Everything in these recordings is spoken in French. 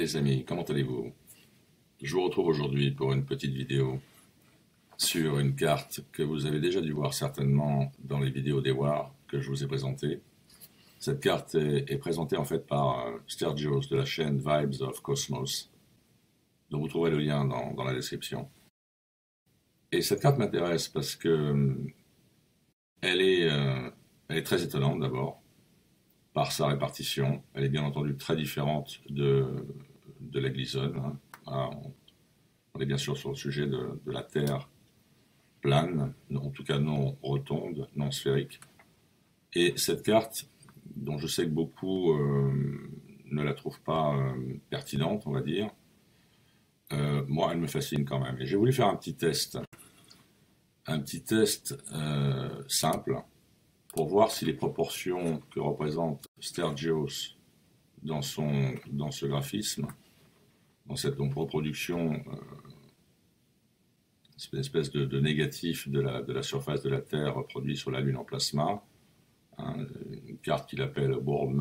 les amis, comment allez-vous? Je vous retrouve aujourd'hui pour une petite vidéo sur une carte que vous avez déjà dû voir certainement dans les vidéos d'Ewar que je vous ai présentées. Cette carte est présentée en fait par Stergios de la chaîne Vibes of Cosmos, dont vous trouverez le lien dans la description. Et cette carte m'intéresse parce que elle est très étonnante d'abord, par sa répartition. Elle est bien entendu très différente de la Glisonne. On est bien sûr sur le sujet de la Terre plane, en tout cas non rotonde, non sphérique. Et cette carte, dont je sais que beaucoup ne la trouvent pas pertinente, on va dire, moi, elle me fascine quand même. Et j'ai voulu faire un petit test simple, pour voir si les proportions que représente Stergios dans ce graphisme, dans cette reproduction, une espèce de négatif de la surface de la Terre reproduit sur la Lune en plasma, une carte qu'il appelle World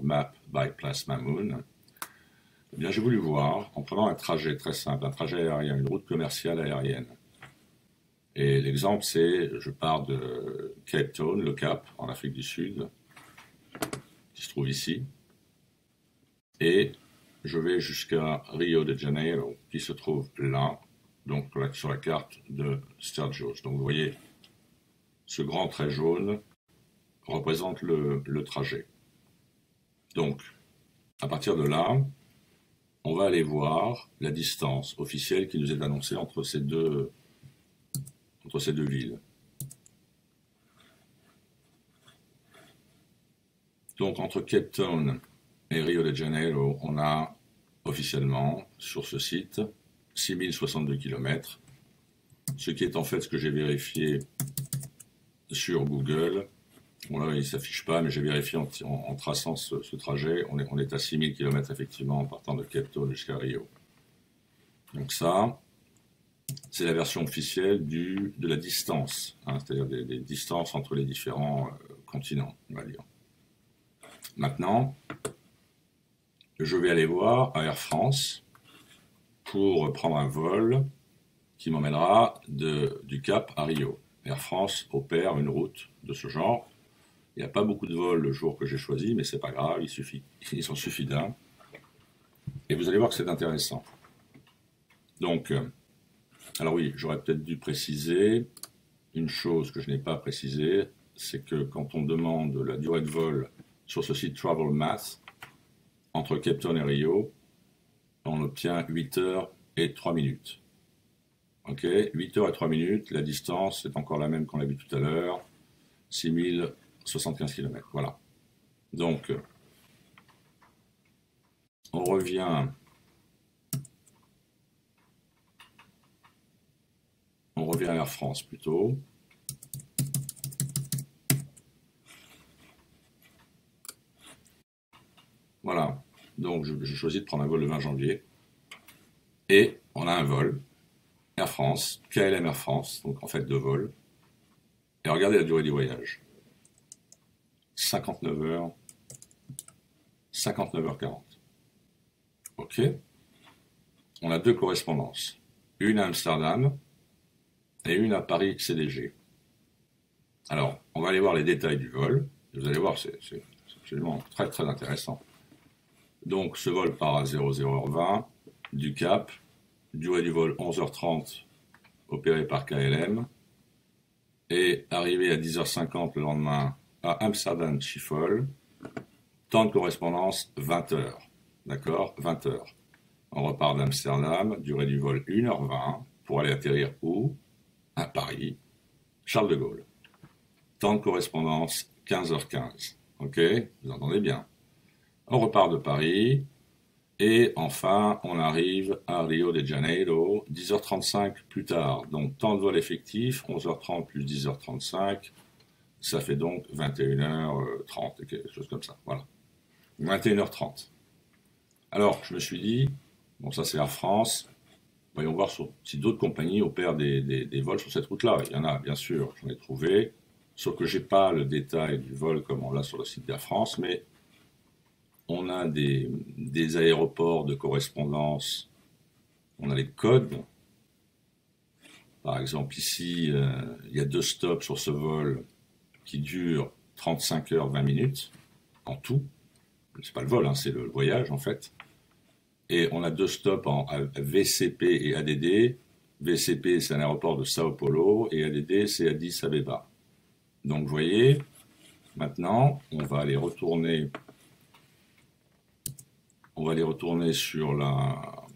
Map by Plasma Moon. Eh bien, j'ai voulu voir, en prenant un trajet très simple, un trajet aérien, une route commerciale aérienne. Et l'exemple, c'est, je pars de Cape Town, le Cap, en Afrique du Sud, qui se trouve ici, et je vais jusqu'à Rio de Janeiro, qui se trouve là, donc sur la carte de Stergios. Donc vous voyez, ce grand trait jaune représente le trajet. Donc, à partir de là, on va aller voir la distance officielle qui nous est annoncée entre ces deux villes. Donc entre Cape Town et Rio de Janeiro, on a officiellement sur ce site 6062 km, ce qui est en fait ce que j'ai vérifié sur Google. Bon là il ne s'affiche pas, mais j'ai vérifié en traçant ce trajet, on est à 6000 km effectivement en partant de Cape Town jusqu'à Rio. Donc ça, c'est la version officielle de la distance, c'est-à-dire des distances entre les différents continents, on va dire. Maintenant, je vais aller voir à Air France pour prendre un vol qui m'emmènera du Cap à Rio. Air France opère une route de ce genre. Il n'y a pas beaucoup de vols le jour que j'ai choisi, mais c'est pas grave, il s'en suffit d'un. Et vous allez voir que c'est intéressant. Donc, alors oui, j'aurais peut-être dû préciser une chose que je n'ai pas précisée, c'est que quand on demande la durée de vol sur ce site Travel Math, entre Cape Town et Rio, on obtient 8 heures et 3 minutes. Ok, 8 heures et 3 minutes, la distance est encore la même qu'on l'a vu tout à l'heure, 6075 km. Voilà. Donc, on revient à Air France plutôt. Voilà, donc j'ai choisi de prendre un vol le 20 janvier. Et on a un vol, Air France, KLM Air France, donc en fait 2 vols. Et regardez la durée du voyage. 59 heures, 59h40. Ok. On a 2 correspondances. Une à Amsterdam et une à Paris CDG. Alors, on va aller voir les détails du vol. Vous allez voir, c'est absolument très très intéressant. Donc, ce vol part à 00h20 du Cap, durée du vol 11h30, opéré par KLM, et arrivé à 10h50 le lendemain à Amsterdam Schiphol, temps de correspondance 20 heures. D'accord, 20 heures. On repart d'Amsterdam, durée du vol 1h20, pour aller atterrir où? À Paris, Charles de Gaulle. Temps de correspondance 15h15. Ok, vous entendez bien. On repart de Paris, et enfin, on arrive à Rio de Janeiro, 10h35 plus tard. Donc, temps de vol effectif, 11h30 plus 10h35, ça fait donc 21h30, quelque chose comme ça. Voilà. 21h30. Alors, je me suis dit, bon, ça c'est Air France, voyons voir si d'autres compagnies opèrent des vols sur cette route-là. Il y en a, bien sûr, j'en ai trouvé, sauf que je n'ai pas le détail du vol comme on l'a sur le site d'Air France, mais on a des aéroports de correspondance, on a les codes. Par exemple, ici, il y a 2 stops sur ce vol qui durent 35 heures 20 minutes en tout. C'est pas le vol, hein, c'est le voyage en fait. Et on a 2 stops en VCP et ADD. VCP, c'est un aéroport de Sao Paulo et ADD, c'est Addis Abeba. Donc, vous voyez, maintenant, on va aller retourner sur la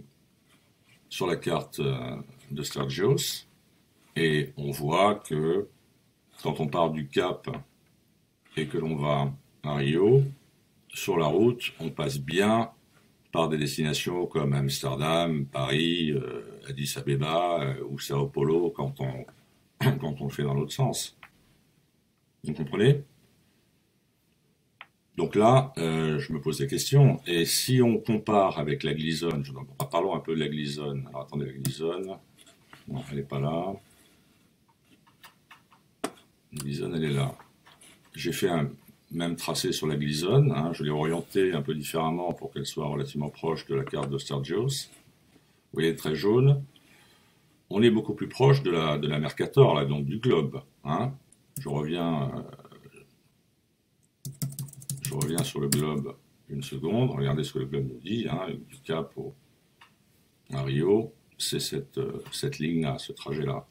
carte de Sturgios et on voit que quand on part du Cap et que l'on va à Rio, sur la route, on passe bien par des destinations comme Amsterdam, Paris, Addis Abeba ou Sao Paulo quand on le fait dans l'autre sens. Vous comprenez? Donc là, je me pose des questions. Et si on compare avec la Glisonne, parlons un peu de la Glisonne. Alors attendez, la Glisonne, non, elle n'est pas là. La Glisonne, elle est là. J'ai fait un même tracé sur la Glisonne, hein, je l'ai orientée un peu différemment pour qu'elle soit relativement proche de la carte de Sturgios. Vous voyez, très jaune. On est beaucoup plus proche de la Mercator, là, donc du globe. Hein. Je reviens sur le globe une seconde. Regardez ce que le globe nous dit, hein, du Cap à Rio. C'est cette ligne-là, ce trajet-là.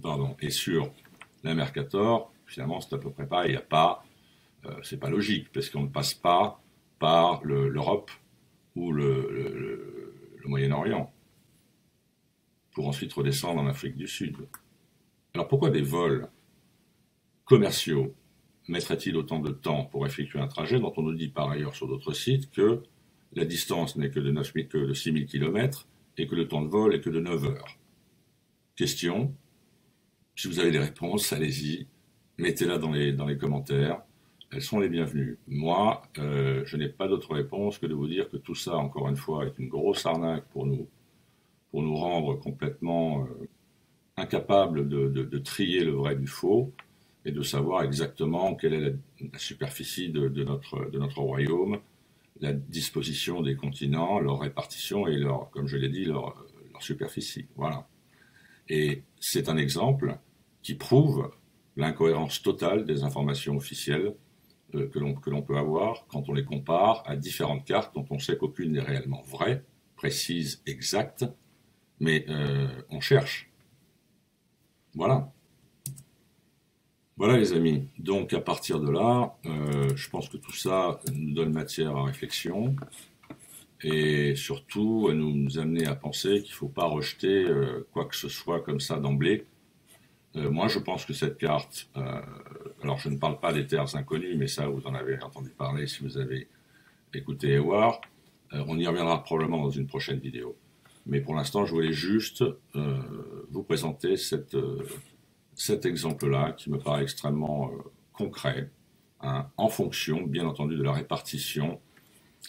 Pardon. Et sur la Mercator, finalement, c'est à peu près pareil. Il n'y a pas, c'est pas logique, parce qu'on ne passe pas par l'Europe ou le Moyen-Orient pour ensuite redescendre en Afrique du Sud. Alors pourquoi des vols commerciaux mettraient-ils autant de temps pour effectuer un trajet dont on nous dit par ailleurs sur d'autres sites que la distance n'est que de 6000 km et que le temps de vol est que de 9 heures? Question, si vous avez des réponses, allez-y. Mettez-la dans les commentaires, elles sont les bienvenues. Moi, je n'ai pas d'autre réponse que de vous dire que tout ça, encore une fois, est une grosse arnaque pour nous rendre complètement incapables de trier le vrai du faux et de savoir exactement quelle est la superficie de notre royaume, la disposition des continents, leur répartition et comme je l'ai dit, leur superficie. Voilà. Et c'est un exemple qui prouve l'incohérence totale des informations officielles que l'on peut avoir quand on les compare à différentes cartes dont on sait qu'aucune n'est réellement vraie, précise, exacte, mais on cherche. Voilà. Voilà les amis. Donc à partir de là, je pense que tout ça nous donne matière à réflexion et surtout à nous amener à penser qu'il ne faut pas rejeter quoi que ce soit comme ça d'emblée. Moi, je pense que cette carte, alors je ne parle pas des terres inconnues, mais ça, vous en avez entendu parler si vous avez écouté Ewar. On y reviendra probablement dans une prochaine vidéo. Mais pour l'instant, je voulais juste vous présenter cet exemple-là qui me paraît extrêmement concret, hein, en fonction, bien entendu, de la répartition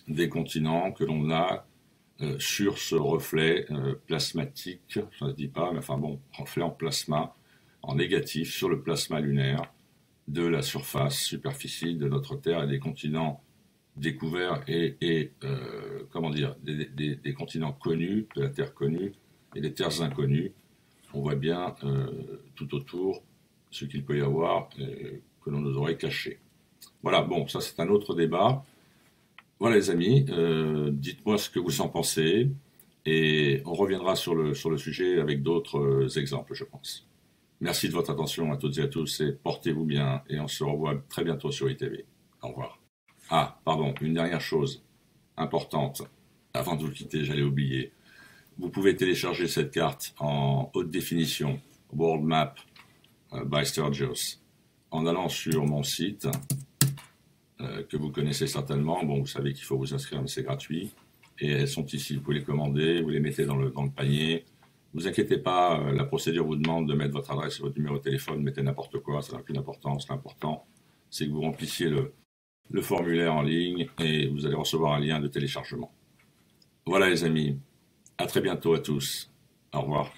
des continents que l'on a sur ce reflet plasmatique, ça ne se dit pas, mais enfin bon, reflet en plasma, en négatif sur le plasma lunaire de la superficie de notre Terre et des continents découverts et comment dire, des continents connus, de la Terre connue et des terres inconnues. On voit bien tout autour ce qu'il peut y avoir que l'on nous aurait caché. Voilà, bon, ça c'est un autre débat. Voilà les amis, dites-moi ce que vous en pensez et on reviendra sur le sujet avec d'autres exemples, je pense. Merci de votre attention à toutes et à tous et portez-vous bien et on se revoit très bientôt sur ITV. Au revoir. Ah, pardon, une dernière chose importante. Avant de vous quitter, j'allais oublier. Vous pouvez télécharger cette carte en haute définition, World Map by Sturgios, en allant sur mon site que vous connaissez certainement. Bon, vous savez qu'il faut vous inscrire, mais c'est gratuit. Et elles sont ici. Vous pouvez les commander, vous les mettez dans le panier. Ne vous inquiétez pas, la procédure vous demande de mettre votre adresse et votre numéro de téléphone, mettez n'importe quoi, ça n'a aucune importance. L'important, c'est que vous remplissiez le formulaire en ligne et vous allez recevoir un lien de téléchargement. Voilà les amis, à très bientôt à tous. Au revoir.